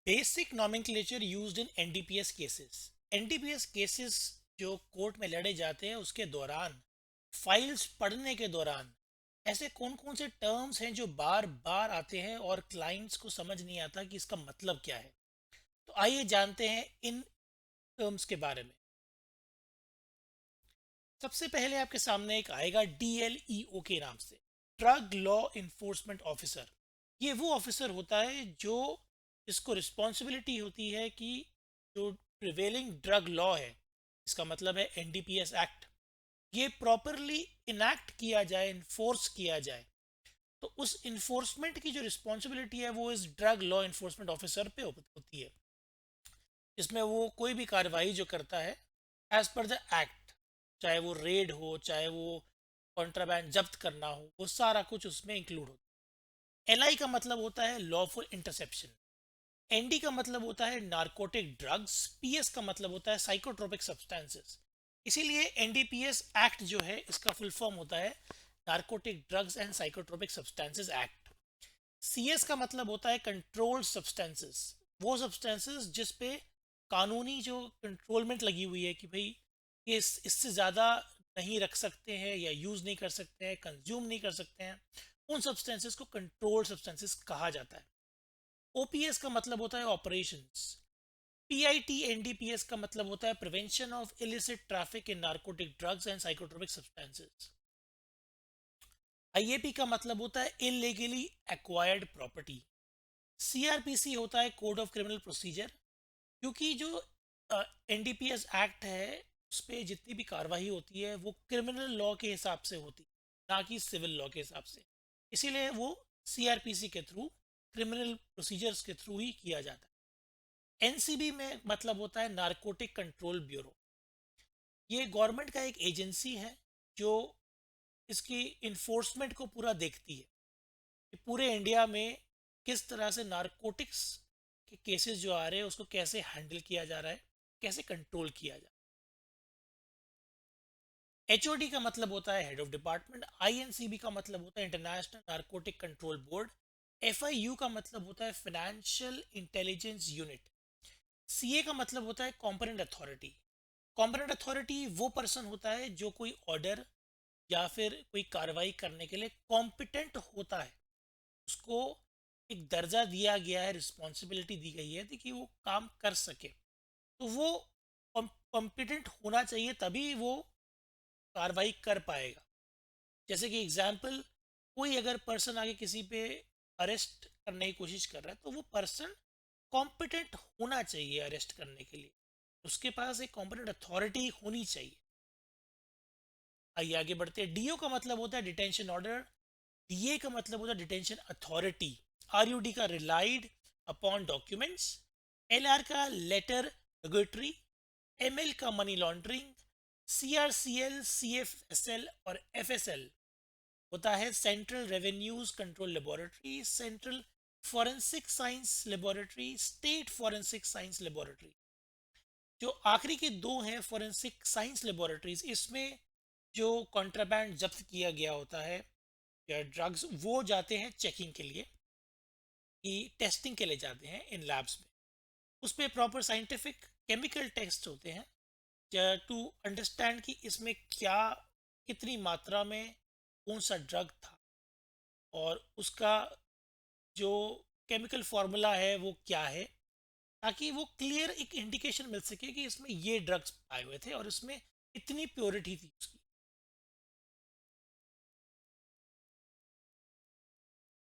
Basic nomenclature used in NDPS cases. NDPS cases जो court में लड़े जाते हैं उसके दौरान, फाइल्स पढ़ने के दौरान ऐसे कौन कौन से टर्म्स हैं जो बार बार आते हैं और क्लाइंट्स को समझ नहीं आता कि इसका मतलब क्या है। तो आइए जानते हैं इन टर्म्स के बारे में। सबसे पहले आपके सामने एक आएगा डीएलईओ के नाम से, ड्रग लॉ इन्फोर्समेंट ऑफिसर। ये वो ऑफिसर होता है जो इसको रिस्पॉन्सिबिलिटी होती है कि जो प्रिवेलिंग ड्रग लॉ है, इसका मतलब है एनडीपीएस एक्ट, ये प्रॉपरली इनैक्ट किया जाए, इन्फोर्स किया जाए। तो उस इन्फोर्समेंट की जो रिस्पॉन्सिबिलिटी है वो इस ड्रग लॉ इन्फोर्समेंट ऑफिसर पे होती है। इसमें वो कोई भी कार्रवाई जो करता है एज पर द एक्ट, चाहे वो रेड हो, चाहे वो कॉन्ट्राबैंड जब्त करना हो, वो सारा कुछ उसमें इंक्लूड होता है। एलआई का मतलब होता है लॉफुल इंटरसेप्शन। एनडी का मतलब होता है नारकोटिक ड्रग्स। पीएस का मतलब होता है साइकोट्रोपिक सब्सटेंसेस। इसीलिए एनडीपीएस एक्ट जो है इसका फुल फॉर्म होता है narcotic drugs and psychotropic substances act. CS का मतलब होता है कंट्रोल्ड सब्सटेंसेस, वो सब्सटेंसेस जिस पे कानूनी जो कंट्रोलमेंट लगी हुई है कि भाई ये इससे ज़्यादा नहीं रख सकते हैं या यूज़ नहीं कर सकते हैं, कंज्यूम नहीं कर सकते हैं, उन सब्सटेंसेस को कंट्रोल्ड सब्सटेंसेस कहा जाता है। ओपीएस का मतलब होता है ऑपरेशंस। पीआईटी एनडीपीएस का मतलब होता है prevention of illicit traffic in narcotic drugs and psychotropic substances. IAP का मतलब होता है इलीगली एक्वायर्ड प्रॉपर्टी। सीआरपीसी होता है कोड ऑफ क्रिमिनल प्रोसीजर, क्योंकि जो एनडीपीएस एक्ट है उस पर जितनी भी कार्रवाई होती है वो क्रिमिनल लॉ के हिसाब से होती है, ना कि सिविल लॉ के हिसाब से। इसीलिए वो सीआरपीसी के थ्रू, क्रिमिनल प्रोसीजर्स के थ्रू ही किया जाता है। एनसीबी में मतलब होता है नारकोटिक कंट्रोल ब्यूरो। ये गवर्नमेंट का एक एजेंसी है जो इसकी इन्फोर्समेंट को पूरा देखती है कि पूरे इंडिया में किस तरह से नारकोटिक्स के केसेस जो आ रहे हैं उसको कैसे हैंडल किया जा रहा है, कैसे कंट्रोल किया जा रहा है। एचओडी का मतलब होता है हेड ऑफ डिपार्टमेंट। आईएनसीबी का मतलब होता है international narcotic control board. FIU का मतलब होता है फाइनेंशियल इंटेलिजेंस यूनिट। सीए का मतलब होता है कॉम्पोनेंट अथॉरिटी। कॉम्पोनेंट अथॉरिटी वो पर्सन होता है जो कोई ऑर्डर या फिर कोई कार्रवाई करने के लिए कॉम्पिटेंट होता है, उसको एक दर्जा दिया गया है, रिस्पॉन्सिबिलिटी दी गई है कि वो काम कर सके। तो वो कॉम्पिटेंट होना चाहिए तभी वो कार्रवाई कर पाएगा। जैसे कि एग्जाम्पल, कोई अगर पर्सन आगे किसी पे अरेस्ट करने की कोशिश कर रहा है तो वो पर्सन कॉम्पिटेंट होना चाहिए अरेस्ट करने के लिए, उसके पास एक कॉम्पिटेंट अथॉरिटी होनी चाहिए। आइए आगे बढ़ते हैं। डीओ का मतलब होता है डिटेंशन ऑर्डर। डीए का मतलब होता है डिटेंशन अथॉरिटी। आरयूडी का रिलाइड अपॉन डॉक्यूमेंट्स। एलआर का लेटर रेगुलेटरी। एमएल का मनी लॉन्ड्रिंग। सीआरसीएल, सीएफएसएल और एफएसएल होता है central revenues control laboratory, central forensic science laboratory, state forensic science laboratory. जो आखिरी के दो हैं फॉरेंसिक साइंस लेबोरेटरीज, इसमें जो कॉन्ट्राबैंड जब्त किया गया होता है या ड्रग्स, वो जाते हैं चेकिंग के लिए, कि टेस्टिंग के लिए जाते हैं इन लैब्स में। उस पर प्रॉपर साइंटिफिक केमिकल टेस्ट होते हैं टू अंडरस्टैंड कि इसमें क्या, कितनी मात्रा में कौन सा ड्रग था और उसका जो केमिकल फार्मूला है वो क्या है, ताकि वो क्लियर एक इंडिकेशन मिल सके कि इसमें ये ड्रग्स पाए हुए थे और इसमें इतनी प्योरिटी थी उसकी।